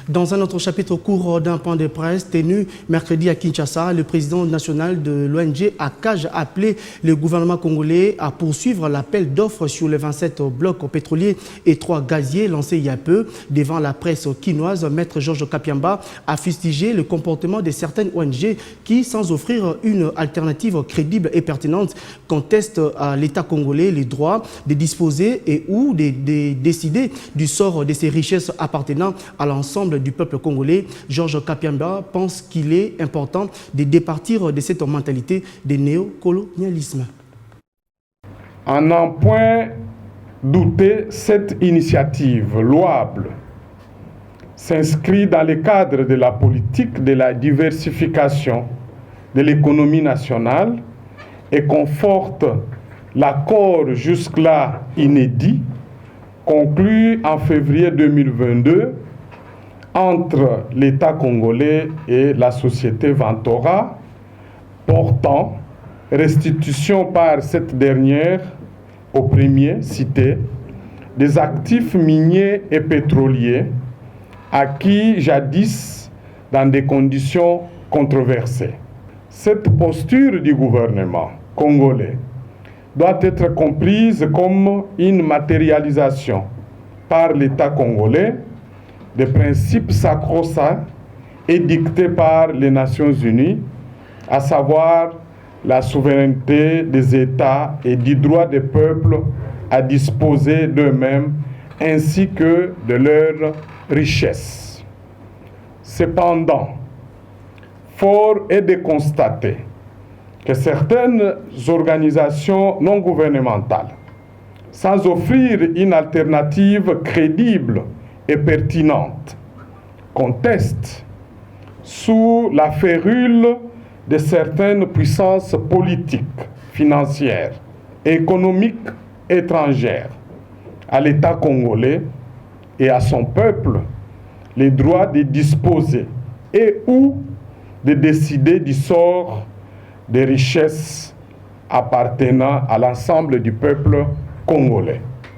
Dans un autre chapitre court d'un point de presse tenu mercredi à Kinshasa, le président national de l'ONG ACAJ a appelé le gouvernement congolais à poursuivre l'appel d'offres sur les 27 blocs pétroliers et 3 gaziers lancés il y a peu. Devant la presse quinoise, Maître Georges Kapiamba a fustigé le comportement de certaines ONG qui, sans offrir une alternative crédible et pertinente, contestent à l'État congolais les droits de disposer et ou de décider du sort de ces richesses appartenant à l'ensemble du peuple congolais. Georges Kapiamba pense qu'il est important de départir de cette mentalité de néocolonialisme. À n'en point douter, cette initiative louable s'inscrit dans le cadre de la politique de la diversification de l'économie nationale et conforte l'accord jusque-là inédit conclu en février 2022 entre l'État congolais et la société Ventora, portant restitution par cette dernière au premier cité des actifs miniers et pétroliers acquis jadis dans des conditions controversées. Cette posture du gouvernement congolais doit être comprise comme une matérialisation par l'État congolais des principes sacro-saints édictés par les Nations Unies, à savoir la souveraineté des États et du droit des peuples à disposer d'eux-mêmes ainsi que de leurs richesses. Cependant, fort est de constater que certaines organisations non gouvernementales, sans offrir une alternative crédible et pertinente, contestent sous la férule de certaines puissances politiques, financières et économiques étrangères à l'État congolais et à son peuple les droits de disposer et ou de décider du sort des richesses appartenant à l'ensemble du peuple congolais.